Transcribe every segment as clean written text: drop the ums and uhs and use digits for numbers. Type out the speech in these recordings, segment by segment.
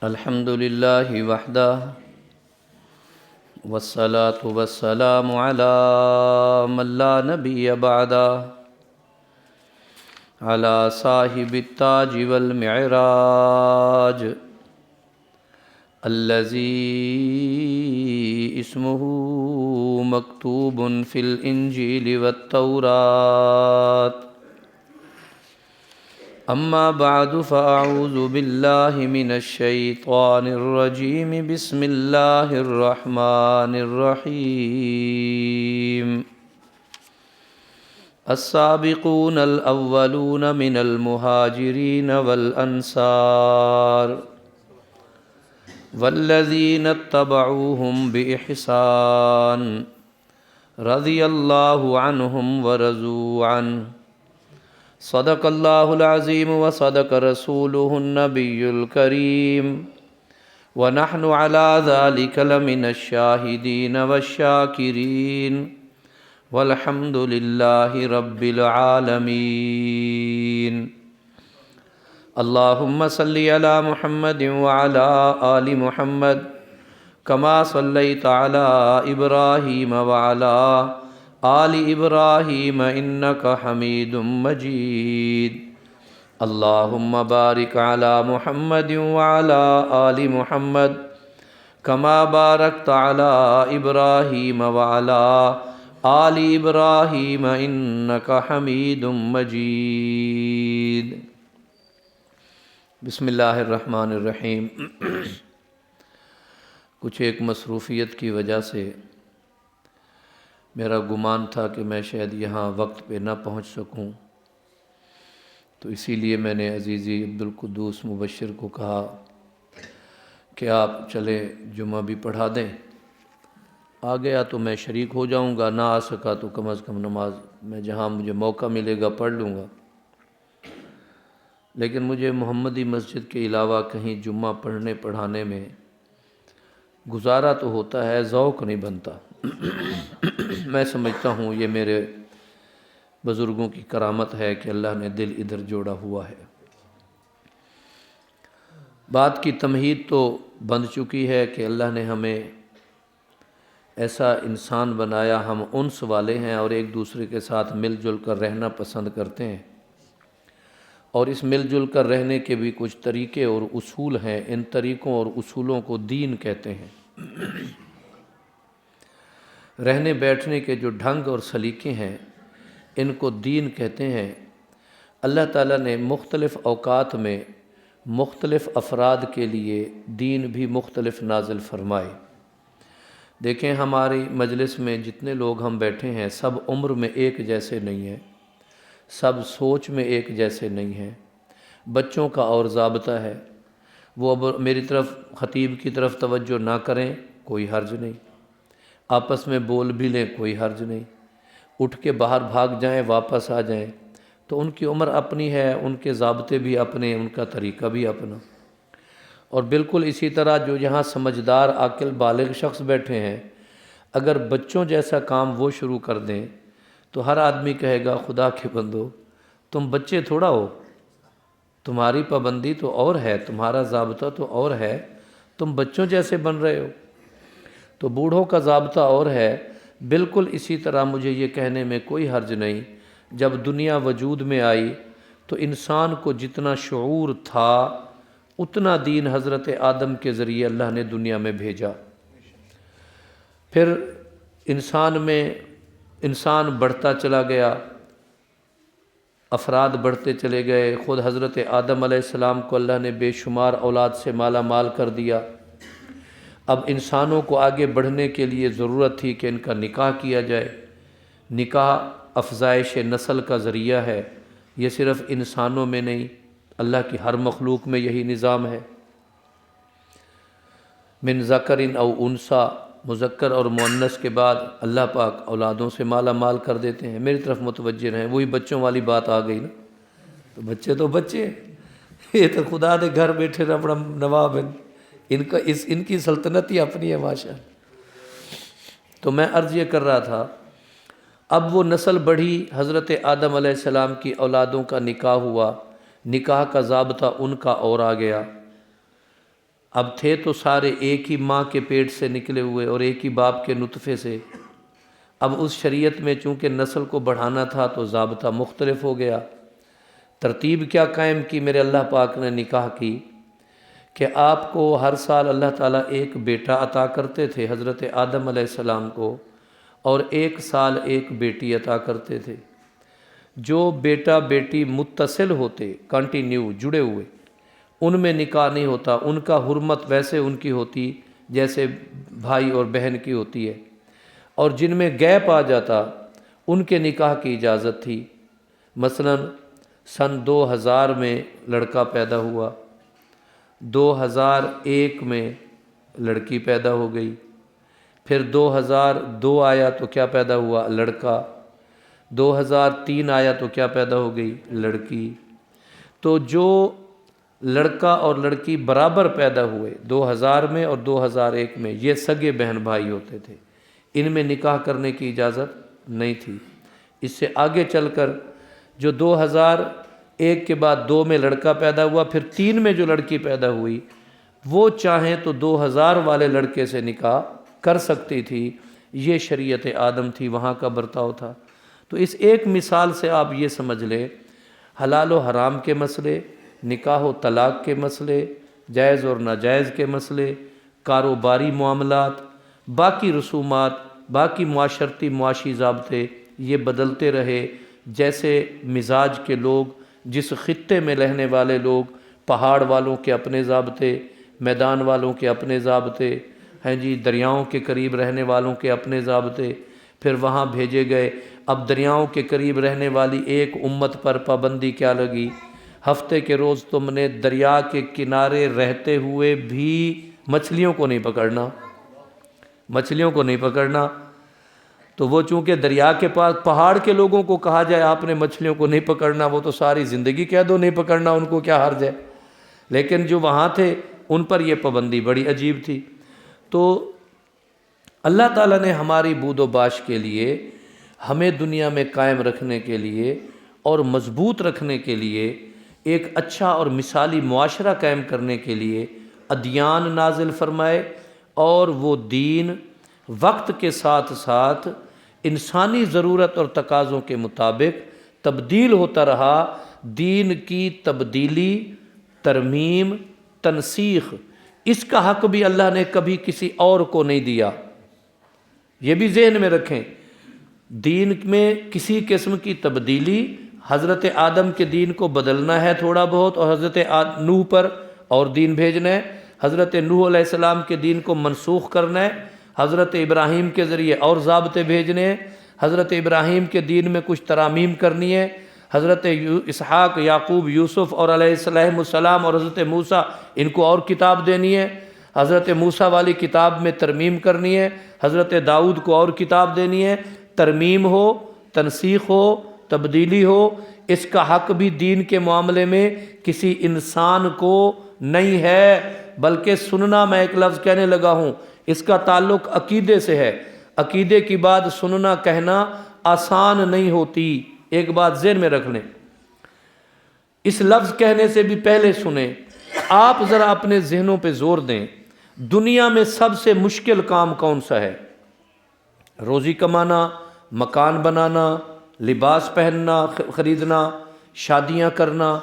الحمد للہ وحدہ والصلاة والسلام علی من لا نبی بعدہ علی صاحب التاج والمعراج الذی اسمہ مکتوب فی الانجیل والتوراة اما بعد فاعوذ باللہ من الشیطان الرجیم بسم اللہ الرحمن الرحیم السابقون الاولون من المہاجرین والانصار والذین اتبعوہم بإحسان رضی اللہ عنہم ورضوا عنہ صدق اللہ العظیم وصدق رسولہ النبی الکریم ونحن علی ذلک لمن الشاہدین والشاکرین والحمد للہ رب العالمین اللہم صلی علی محمد وعلی آل محمد کما صلیت علی ابراہیم وعلی آل ابراہیم انک حمید مجید اللہم بارک علی محمد وعلی آل محمد کما بارکت علی ابراہیم وعلی آل ابراہیم انک حمید مجید بسم اللہ الرحمن الرحیم کچھ ایک مصروفیت کی وجہ سے میرا گمان تھا کہ میں شاید یہاں وقت پہ نہ پہنچ سکوں، تو اسی لیے میں نے عزیزی عبدالقدوس مبشر کو کہا کہ آپ چلیں جمعہ بھی پڑھا دیں۔ آ گیا تو میں شریک ہو جاؤں گا، نہ آ سکا تو کم از کم نماز میں جہاں مجھے موقع ملے گا پڑھ لوں گا۔ لیکن مجھے محمدی مسجد کے علاوہ کہیں جمعہ پڑھنے پڑھانے میں گزارا تو ہوتا ہے، ذوق نہیں بنتا۔ میں سمجھتا ہوں یہ میرے بزرگوں کی کرامت ہے کہ اللہ نے دل ادھر جوڑا ہوا ہے۔ بات کی تمہید تو بند چکی ہے کہ اللہ نے ہمیں ایسا انسان بنایا، ہم انس والے ہیں اور ایک دوسرے کے ساتھ مل جل کر رہنا پسند کرتے ہیں، اور اس مل جل کر رہنے کے بھی کچھ طریقے اور اصول ہیں۔ ان طریقوں اور اصولوں کو دین کہتے ہیں۔ رہنے بیٹھنے کے جو ڈھنگ اور سلیقے ہیں ان کو دین کہتے ہیں۔ اللہ تعالیٰ نے مختلف اوقات میں مختلف افراد کے لیے دین بھی مختلف نازل فرمائے۔ دیکھیں ہماری مجلس میں جتنے لوگ ہم بیٹھے ہیں سب عمر میں ایک جیسے نہیں ہیں، سب سوچ میں ایک جیسے نہیں ہیں۔ بچوں کا اور ضابطہ ہے، وہ اب میری طرف خطیب کی طرف توجہ نہ کریں کوئی حرج نہیں، آپس میں بول بھی لیں کوئی حرج نہیں، اٹھ کے باہر بھاگ جائیں واپس آ جائیں، تو ان کی عمر اپنی ہے، ان کے ضابطے بھی اپنے، ان کا طریقہ بھی اپنا۔ اور بالکل اسی طرح جو یہاں سمجھدار عاقل بالغ شخص بیٹھے ہیں، اگر بچوں جیسا کام وہ شروع کر دیں تو ہر آدمی کہے گا خدا کے بندو تم بچے تھوڑا ہو، تمہاری پابندی تو اور ہے، تمہارا ضابطہ تو اور ہے، تم بچوں جیسے بن رہے ہو۔ تو بوڑھوں کا ضابطہ اور ہے۔ بالکل اسی طرح مجھے یہ کہنے میں کوئی حرج نہیں، جب دنیا وجود میں آئی تو انسان کو جتنا شعور تھا اتنا دین حضرت آدم کے ذریعے اللہ نے دنیا میں بھیجا۔ پھر انسان بڑھتا چلا گیا، افراد بڑھتے چلے گئے، خود حضرت آدم علیہ السلام کو اللہ نے بے شمار اولاد سے مالا مال کر دیا۔ اب انسانوں کو آگے بڑھنے کے لیے ضرورت تھی کہ ان کا نکاح کیا جائے۔ نکاح افزائش نسل کا ذریعہ ہے، یہ صرف انسانوں میں نہیں، اللہ کی ہر مخلوق میں یہی نظام ہے۔ من ذکر او انثیٰ، مذکر اور مؤنث کے بعد اللہ پاک اولادوں سے مالا مال کر دیتے ہیں۔ میری طرف متوجہ رہیں، وہی بچوں والی بات آ گئی نا، تو بچے یہ تو خدا دے گھر بیٹھے اپنا نواب ہیں، ان کی سلطنت ہی اپنی ہے ماشاءاللہ۔ تو میں عرض یہ کر رہا تھا، اب وہ نسل بڑھی، حضرت آدم علیہ السلام کی اولادوں کا نکاح ہوا، نکاح کا ضابطہ ان کا اور آ گیا۔ اب تھے تو سارے ایک ہی ماں کے پیٹ سے نکلے ہوئے اور ایک ہی باپ کے نطفے سے، اب اس شریعت میں چونکہ نسل کو بڑھانا تھا تو ضابطہ مختلف ہو گیا۔ ترتیب کیا قائم کی میرے اللہ پاک نے نکاح کی کہ آپ کو ہر سال اللہ تعالیٰ ایک بیٹا عطا کرتے تھے حضرت آدم علیہ السلام کو، اور ایک سال ایک بیٹی عطا کرتے تھے۔ جو بیٹا بیٹی متصل ہوتے، کنٹینیو جڑے ہوئے، ان میں نکاح نہیں ہوتا، ان کا حرمت ویسے ان کی ہوتی جیسے بھائی اور بہن کی ہوتی ہے، اور جن میں گیپ آ جاتا ان کے نکاح کی اجازت تھی۔ مثلا سن 2000 میں لڑکا پیدا ہوا، 2001 میں لڑکی پیدا ہو گئی، پھر 2002 آیا تو کیا پیدا ہوا؟ لڑکا۔ 2003 آیا تو کیا پیدا ہو گئی؟ لڑکی۔ تو جو لڑکا اور لڑکی برابر پیدا ہوئے 2000 میں اور 2001 میں، یہ سگے بہن بھائی ہوتے تھے، ان میں نکاح کرنے کی اجازت نہیں تھی۔ اس سے آگے چل کر جو 2001 کے بعد 2 میں لڑکا پیدا ہوا، پھر 3 میں جو لڑکی پیدا ہوئی، وہ چاہیں تو 2000 والے لڑکے سے نکاح کر سکتی تھی۔ یہ شریعت آدم تھی، وہاں کا برتاؤ تھا۔ تو اس ایک مثال سے آپ یہ سمجھ لیں، حلال و حرام کے مسئلے، نکاح و طلاق کے مسئلے، جائز اور ناجائز کے مسئلے، کاروباری معاملات، باقی رسومات، باقی معاشرتی معاشی ضابطے، یہ بدلتے رہے۔ جیسے مزاج کے لوگ، جس خطے میں رہنے والے لوگ، پہاڑ والوں کے اپنے ضابطے، میدان والوں کے اپنے ضابطے ہیں جی، دریاؤں کے قریب رہنے والوں کے اپنے ضابطے، پھر وہاں بھیجے گئے۔ اب دریاؤں کے قریب رہنے والی ایک امت پر پابندی کیا لگی؟ ہفتے کے روز تم نے دریا کے کنارے رہتے ہوئے بھی مچھلیوں کو نہیں پکڑنا، مچھلیوں کو نہیں پکڑنا۔ تو وہ چونکہ دریا کے پاس، پہاڑ کے لوگوں کو کہا جائے آپ نے مچھلیوں کو نہیں پکڑنا، وہ تو ساری زندگی کہہ دو نہیں پکڑنا، ان کو کیا حرج ہے؟ لیکن جو وہاں تھے ان پر یہ پابندی بڑی عجیب تھی۔ تو اللہ تعالیٰ نے ہماری بود و باش کے لیے، ہمیں دنیا میں قائم رکھنے کے لیے اور مضبوط رکھنے کے لیے، ایک اچھا اور مثالی معاشرہ قائم کرنے کے لیے ادیان نازل فرمائے، اور وہ دین وقت کے ساتھ ساتھ انسانی ضرورت اور تقاضوں کے مطابق تبدیل ہوتا رہا۔ دین کی تبدیلی، ترمیم، تنسیخ، اس کا حق بھی اللہ نے کبھی کسی اور کو نہیں دیا۔ یہ بھی ذہن میں رکھیں، دین میں کسی قسم کی تبدیلی، حضرت آدم کے دین کو بدلنا ہے تھوڑا بہت، اور حضرت نوح پر اور دین بھیجنا ہے، حضرت نوح علیہ السلام کے دین کو منسوخ کرنا ہے، حضرت ابراہیم کے ذریعے اور ضابطے بھیجنے ہیں، حضرت ابراہیم کے دین میں کچھ ترامیم کرنی ہے، حضرت اسحاق، یعقوب، یوسف اور علیہ السلام اور حضرت موسیٰ، ان کو اور کتاب دینی ہے، حضرت موسیٰ والی کتاب میں ترمیم کرنی ہے، حضرت داؤد کو اور کتاب دینی ہے۔ ترمیم ہو، تنسیخ ہو، تبدیلی ہو، اس کا حق بھی دین کے معاملے میں کسی انسان کو نہیں ہے، بلکہ سننا، میں ایک لفظ کہنے لگا ہوں، اس کا تعلق عقیدے سے ہے۔ عقیدے کی بات سننا کہنا آسان نہیں ہوتی، ایک بات ذہن میں رکھ لیں۔ اس لفظ کہنے سے بھی پہلے سنیں، آپ ذرا اپنے ذہنوں پہ زور دیں، دنیا میں سب سے مشکل کام کون سا ہے؟ روزی کمانا، مکان بنانا، لباس پہننا خریدنا، شادیاں کرنا،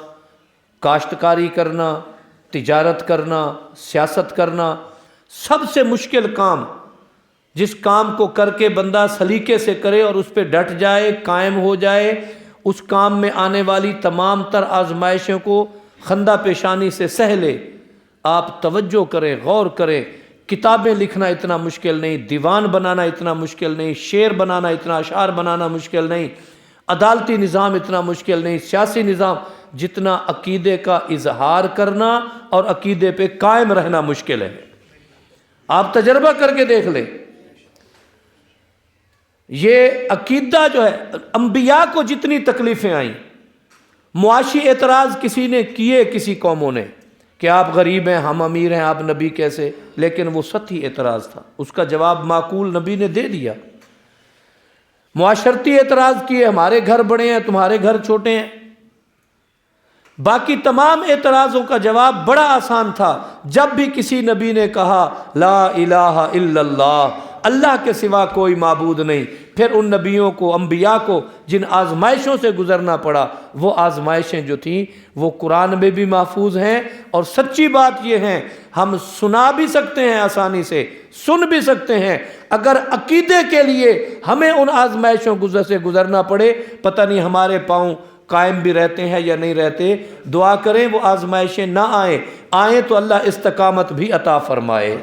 کاشتکاری کرنا، تجارت کرنا، سیاست کرنا، سب سے مشکل کام، جس کام کو کر کے بندہ سلیقے سے کرے اور اس پہ ڈٹ جائے، قائم ہو جائے، اس کام میں آنے والی تمام تر آزمائشوں کو خندہ پیشانی سے سہ لے۔ آپ توجہ کریں، غور کریں، کتابیں لکھنا اتنا مشکل نہیں، دیوان بنانا اتنا مشکل نہیں، شعر بنانا اتنا، اشعار بنانا مشکل نہیں، عدالتی نظام اتنا مشکل نہیں، سیاسی نظام جتنا عقیدے کا اظہار کرنا اور عقیدے پہ قائم رہنا مشکل ہے۔ آپ تجربہ کر کے دیکھ لیں، یہ عقیدہ جو ہے، انبیاء کو جتنی تکلیفیں آئیں، معاشی اعتراض کسی نے کیے، کسی قوموں نے، کہ آپ غریب ہیں، ہم امیر ہیں، آپ نبی کیسے؟ لیکن وہ سطحی اعتراض تھا، اس کا جواب معقول نبی نے دے دیا۔ معاشرتی اعتراض کیے، ہمارے گھر بڑے ہیں، تمہارے گھر چھوٹے ہیں، باقی تمام اعتراضوں کا جواب بڑا آسان تھا۔ جب بھی کسی نبی نے کہا لا الہ الا اللہ، اللہ کے سوا کوئی معبود نہیں، پھر ان نبیوں کو، انبیاء کو جن آزمائشوں سے گزرنا پڑا، وہ آزمائشیں جو تھیں وہ قرآن میں بھی محفوظ ہیں، اور سچی بات یہ ہے ہم سنا بھی سکتے ہیں، آسانی سے سن بھی سکتے ہیں۔ اگر عقیدے کے لیے ہمیں ان آزمائشوں سے گزرنا پڑے، پتہ نہیں ہمارے پاؤں قائم بھی رہتے ہیں یا نہیں رہتے۔ دعا کریں وہ آزمائشیں نہ آئیں تو اللہ استقامت بھی عطا فرمائے۔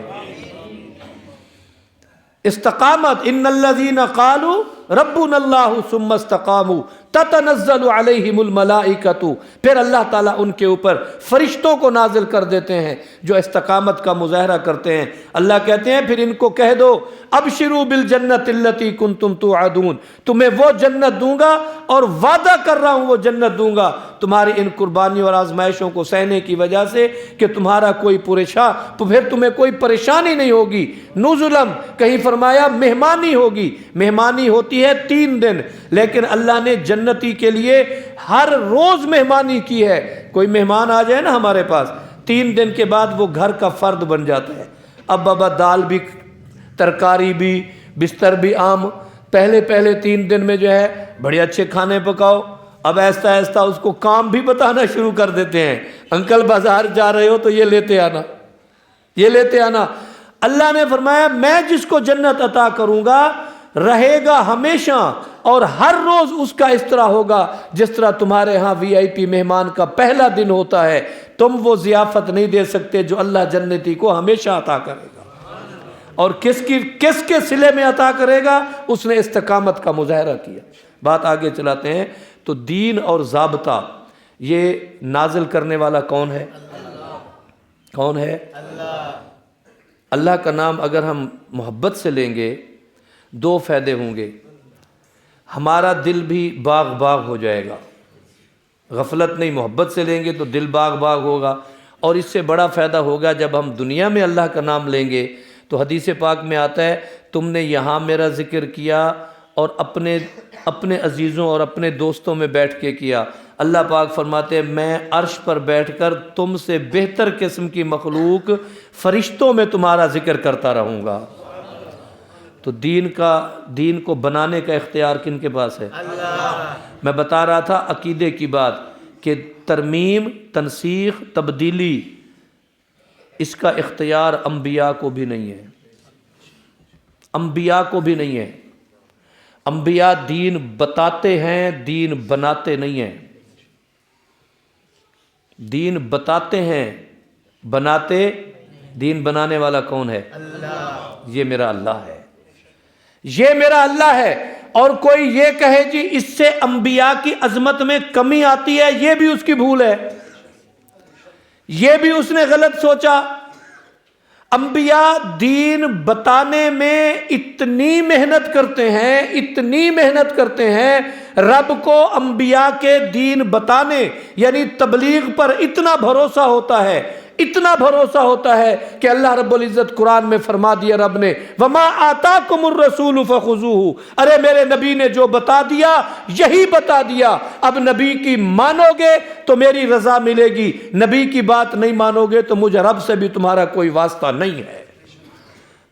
استقامت، ان الذین قالوا ربنا اللہ ثم استقاموا تتنزل علیہم الملائکۃ، پھر اللہ تعالیٰ ان کے اوپر فرشتوں کو نازل کر دیتے ہیں جو استقامت کا مظاہرہ کرتے ہیں۔ اللہ کہتے ہیں پھر ان کو کہہ دو ابشروا بالجنۃ التی کنتم توعدون، تمہیں وہ جنت دوں گا اور وعدہ کر رہا ہوں وہ جنت دوں گا تمہاری ان قربانیوں اور آزمائشوں کو سہنے کی وجہ سے کہ تمہارا کوئی پھر تمہیں کوئی پریشانی نہیں ہوگی۔ نزلم، کہیں فرمایا مہمانی ہوگی، مہمانی ہوتی ہے 3 دن، لیکن اللہ نے جنتی کے لیے ہر روز مہمانی کی ہے۔ کوئی مہمان آ جائے نا ہمارے پاس، 3 دن کے بعد وہ گھر کا فرد بن جاتا ہے۔ اب بابا دال بھی، ترکاری بھی، بستر بھی عام۔ پہلے 3 دن میں جو ہے بڑے اچھے کھانے پکاؤ، اب آہستہ آہستہ اس کو کام بھی بتانا شروع کر دیتے ہیں۔ انکل بازار جا رہے ہو تو یہ لیتے آنا، یہ لیتے آنا۔ اللہ نے فرمایا میں جس کو جنت عطا کروں گا رہے گا ہمیشہ، اور ہر روز اس کا اس طرح ہوگا جس طرح تمہارے ہاں VIP مہمان کا پہلا دن ہوتا ہے۔ تم وہ ضیافت نہیں دے سکتے جو اللہ جنتی کو ہمیشہ عطا کرے گا، اور کس کے صلے میں عطا کرے گا؟ اس نے استقامت کا مظاہرہ کیا۔ بات آگے چلاتے ہیں۔ تو دین اور ضابطہ یہ نازل کرنے والا کون ہے؟ کون ہے؟ اللہ کا نام اگر ہم محبت سے لیں گے 2 فائدے ہوں گے۔ ہمارا دل بھی باغ باغ ہو جائے گا، غفلت نہیں، محبت سے لیں گے تو دل باغ باغ ہوگا۔ اور اس سے بڑا فائدہ ہوگا جب ہم دنیا میں اللہ کا نام لیں گے تو حدیث پاک میں آتا ہے تم نے یہاں میرا ذکر کیا اور اپنے عزیزوں اور اپنے دوستوں میں بیٹھ کے کیا۔ اللہ پاک فرماتے ہیں میں عرش پر بیٹھ کر تم سے بہتر قسم کی مخلوق فرشتوں میں تمہارا ذکر کرتا رہوں گا۔ تو دین کو بنانے کا اختیار کن کے پاس ہے؟ اللہ۔ میں بتا رہا تھا عقیدے کی بات کہ ترمیم، تنسیخ، تبدیلی اس کا اختیار انبیاء کو بھی نہیں ہے، انبیاء کو بھی نہیں ہے۔ انبیاء دین بتاتے ہیں، دین بناتے نہیں ہیں۔ دین بتاتے ہیں، بناتے، دین بنانے والا کون ہے؟ اللہ۔ یہ میرا اللہ ہے، یہ میرا اللہ ہے۔ اور کوئی یہ کہے جی اس سے انبیاء کی عظمت میں کمی آتی ہے، یہ بھی اس کی بھول ہے، یہ بھی اس نے غلط سوچا۔ انبیاء دین بتانے میں اتنی محنت کرتے ہیں، اتنی محنت کرتے ہیں، رب کو انبیاء کے دین بتانے یعنی تبلیغ پر اتنا بھروسہ ہوتا ہے، اتنا بھروسہ ہوتا ہے کہ اللہ رب العزت قرآن میں فرما دیا رب نے وَمَا آتَاكُمُ الرَّسُولُ فَخُذُوهُ، ارے میرے نبی نے جو بتا دیا یہی بتا دیا۔ اب نبی کی مانو گے تو میری رضا ملے گی، نبی کی بات نہیں مانو گے تو مجھے رب سے بھی تمہارا کوئی واسطہ نہیں ہے۔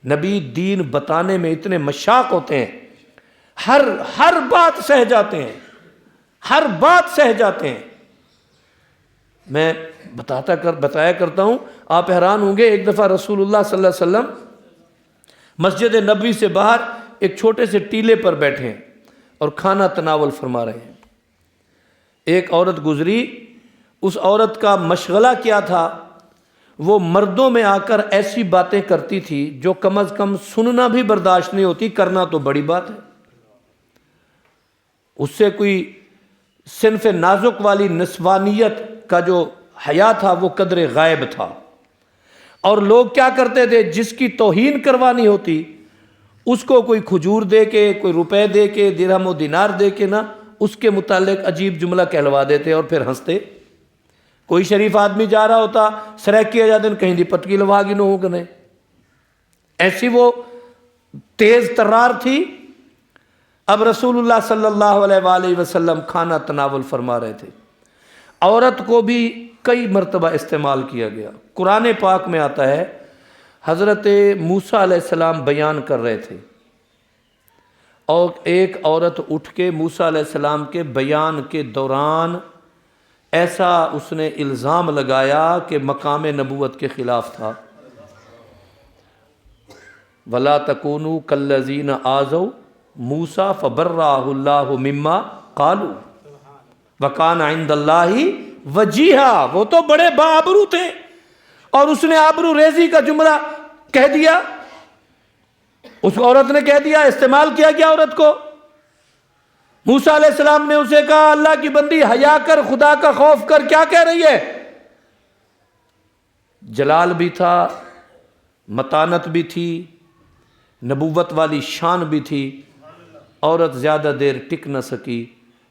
نبی دین بتانے میں اتنے مشاق ہوتے ہیں، ہر بات سہ جاتے ہیں، ہر بات سہ جاتے ہیں۔ میں بتایا کرتا ہوں، آپ حیران ہوں گے۔ ایک دفعہ رسول اللہ صلی اللہ علیہ وسلم مسجد نبوی سے باہر ایک چھوٹے سے ٹیلے پر بیٹھے ہیں اور کھانا تناول فرما رہے ہیں۔ ایک عورت گزری، اس عورت کا مشغلہ کیا تھا؟ وہ مردوں میں آ کر ایسی باتیں کرتی تھی جو کم از کم سننا بھی برداشت نہیں ہوتی، کرنا تو بڑی بات ہے۔ اس سے کوئی صنف نازک والی نسوانیت کا جو حیا تھا وہ قدر غائب تھا۔ اور لوگ کیا کرتے تھے؟ جس کی توہین کروانی ہوتی اس کو کوئی کھجور دے کے، کوئی روپے دے کے، درہم و دینار دے کے نا اس کے متعلق عجیب جملہ کہلوا دیتے اور پھر ہنستے۔ کوئی شریف آدمی جا رہا ہوتا سریکی اجادن کہیں دی پٹکی لواگی نو ہوگنے، ایسی وہ تیز ترار تھی۔ اب رسول اللہ صلی اللہ علیہ وآلہ وسلم کھانا تناول فرما رہے تھے، عورت کو بھی کئی مرتبہ استعمال کیا گیا۔ قرآن پاک میں آتا ہے حضرت موسیٰ علیہ السلام بیان کر رہے تھے اور ایک عورت اٹھ کے موسیٰ علیہ السلام کے بیان کے دوران ایسا اس نے الزام لگایا کہ مقام نبوت کے خلاف تھا۔ وَلَا تَكُونُوا كَالَّذِينَ آذَوْا مُوسَىٰ فَبَرَّأَهُ اللَّهُ مِمَّا قَالُوا وَكَانَ عِندَ اللَّهِ وَجِيهًا۔ وہ تو بڑے باآبرو تھے اور اس نے آبرو ریزی کا جملہ کہہ دیا، اس عورت نے کہہ دیا، استعمال کیا گیا عورت کو۔ موسیٰ علیہ السلام نے اسے کہا اللہ کی بندی حیا کر، خدا کا خوف کر، کیا کہہ رہی ہے؟ جلال بھی تھا، متانت بھی تھی، نبوت والی شان بھی تھی۔ عورت زیادہ دیر ٹک نہ سکی،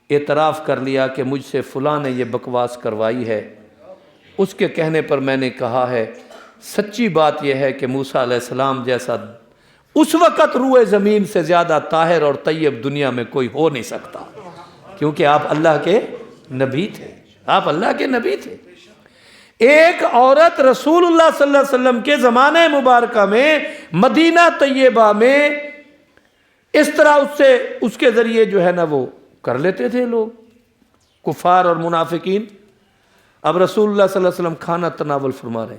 اعتراف کر لیا کہ مجھ سے فلاں نے یہ بکواس کروائی ہے۔ اس کے کہنے پر میں نے کہا ہے سچی بات یہ ہے کہ موسیٰ علیہ السلام جیسا اس وقت روئے زمین سے زیادہ طاہر اور طیب دنیا میں کوئی ہو نہیں سکتا، کیونکہ آپ اللہ کے نبی تھے، آپ اللہ کے نبی تھے۔ ایک عورت رسول اللہ صلی اللہ علیہ وسلم کے زمانے مبارکہ میں مدینہ طیبہ میں اس طرح اس کے ذریعے جو ہے نا وہ کر لیتے تھے لوگ، کفار اور منافقین۔ اب رسول اللہ صلی اللہ علیہ وسلم کھانا تناول فرما رہے،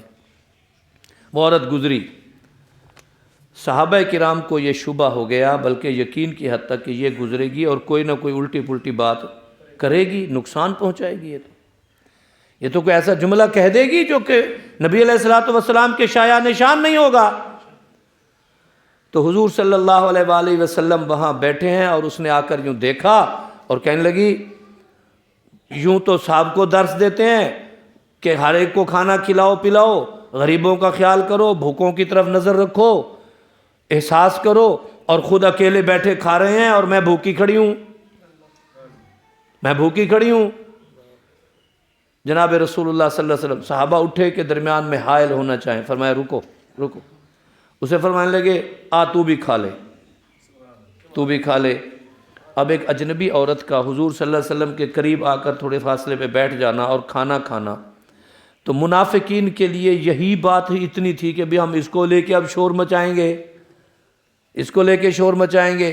وہ عورت گزری، صحابہ کرام کو یہ شبہ ہو گیا، بلکہ یقین کی حد تک کہ یہ گزرے گی اور کوئی نہ کوئی الٹی پلٹی بات کرے گی، نقصان پہنچائے گی، یہ تو کوئی ایسا جملہ کہہ دے گی جو کہ نبی علیہ الصلوۃ والسلام کے شایع نشان نہیں ہوگا۔ تو حضور صلی اللہ علیہ وآلہ وسلم وہاں بیٹھے ہیں اور اس نے آ کر یوں دیکھا اور کہنے لگی، یوں تو صاحب کو درس دیتے ہیں کہ ہر ایک کو کھانا کھلاؤ پلاؤ، غریبوں کا خیال کرو، بھوکوں کی طرف نظر رکھو، احساس کرو، اور خود اکیلے بیٹھے کھا رہے ہیں اور میں بھوکی کھڑی ہوں، میں بھوکی کھڑی ہوں۔ جناب رسول اللہ صلی اللہ علیہ وسلم صحابہ اٹھے کے درمیان میں حائل ہونا چاہیں، فرمایا رکو رکو، اسے فرمانے لگے آ تو بھی کھا لے، تو بھی کھا لے۔ اب ایک اجنبی عورت کا حضور صلی اللہ علیہ وسلم کے قریب آ کر تھوڑے فاصلے پہ بیٹھ جانا اور کھانا کھانا، تو منافقین کے لیے یہی بات اتنی تھی کہ بھی ہم اس کو لے کے اب شور مچائیں گے، اس کو لے کے شور مچائیں گے۔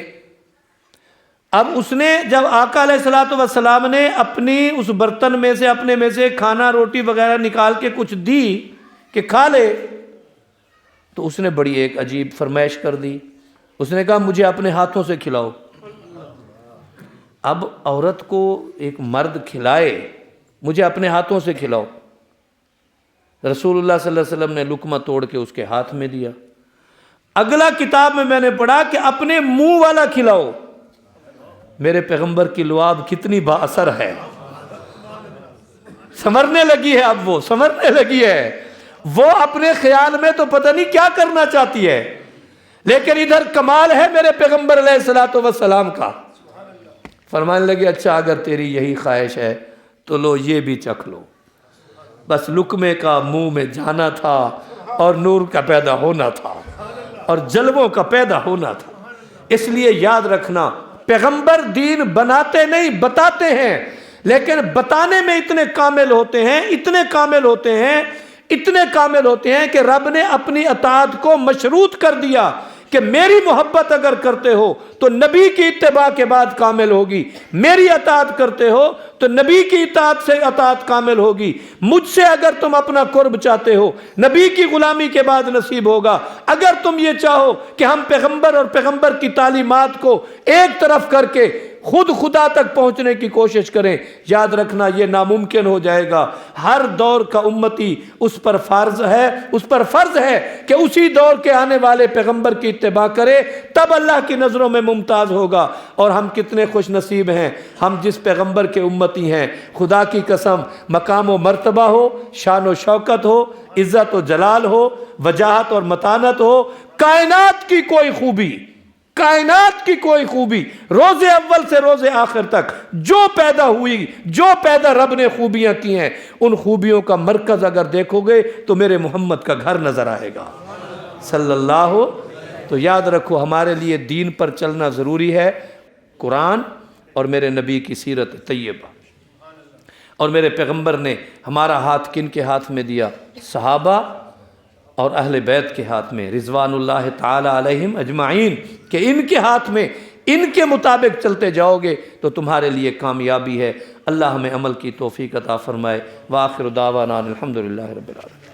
اب اس نے جب آقا علیہ الصلوۃ والسلام نے اپنی اس برتن میں سے اپنے میں سے کھانا روٹی وغیرہ نکال کے کچھ دی کہ کھا لے، تو اس نے بڑی ایک عجیب فرمائش کر دی، اس نے کہا مجھے اپنے ہاتھوں سے کھلاؤ۔ اب عورت کو ایک مرد کھلائے، مجھے اپنے ہاتھوں سے کھلاؤ۔ رسول اللہ صلی اللہ علیہ وسلم نے لقمہ توڑ کے اس کے ہاتھ میں دیا۔ اگلا کتاب میں نے پڑھا کہ اپنے منہ والا کھلاؤ۔ میرے پیغمبر کی لعاب کتنی با اثر ہے، سمرنے لگی ہے، اب وہ سمرنے لگی ہے، وہ اپنے خیال میں تو پتہ نہیں کیا کرنا چاہتی ہے، لیکن ادھر کمال ہے میرے پیغمبر علیہ الصلوۃ والسلام کا۔ فرمانے لگے اچھا اگر تیری یہی خواہش ہے تو لو یہ بھی چکھ لو۔ بس لقمے کا منہ میں جانا تھا اور نور کا پیدا ہونا تھا اور جلووں کا پیدا ہونا تھا۔ اس لیے یاد رکھنا، پیغمبر دین بناتے نہیں بتاتے ہیں، لیکن بتانے میں اتنے کامل ہوتے ہیں، اتنے کامل ہوتے ہیں، اتنے کامل ہوتے ہیں کہ رب نے اپنی اطاعت کو مشروط کر دیا کہ میری محبت اگر کرتے ہو تو نبی کی اتباع کے بعد کامل ہوگی، میری اطاعت کرتے ہو تو نبی کی اطاعت سے اطاعت کامل ہوگی، مجھ سے اگر تم اپنا قرب چاہتے ہو نبی کی غلامی کے بعد نصیب ہوگا۔ اگر تم یہ چاہو کہ ہم پیغمبر اور پیغمبر کی تعلیمات کو ایک طرف کر کے خود خدا تک پہنچنے کی کوشش کریں، یاد رکھنا یہ ناممکن ہو جائے گا۔ ہر دور کا امتی اس پر فرض ہے کہ اسی دور کے آنے والے پیغمبر کی اتباع کرے، تب اللہ کی نظروں میں ممتاز ہوگا۔ اور ہم کتنے خوش نصیب ہیں، ہم جس پیغمبر کے امتی ہیں، خدا کی قسم، مقام و مرتبہ ہو، شان و شوکت ہو، عزت و جلال ہو، وجاہت اور متانت ہو، کائنات کی کوئی خوبی روز اول سے روز آخر تک جو پیدا رب نے خوبیاں کی ہیں، ان خوبیوں کا مرکز اگر دیکھو گے تو میرے محمد کا گھر نظر آئے گا صلی اللہ۔ تو یاد رکھو ہمارے لیے دین پر چلنا ضروری ہے، قرآن اور میرے نبی کی سیرت طیبہ۔ اور میرے پیغمبر نے ہمارا ہاتھ کن کے ہاتھ میں دیا؟ صحابہ اور اہل بیت کے ہاتھ میں رضوان اللہ تعالی علیہم اجمعین، کہ ان کے ہاتھ میں ان کے مطابق چلتے جاؤ گے تو تمہارے لیے کامیابی ہے۔ اللہ ہمیں عمل کی توفیق عطا فرمائے۔ وآخر دعوانا الحمدللہ رب العالمین۔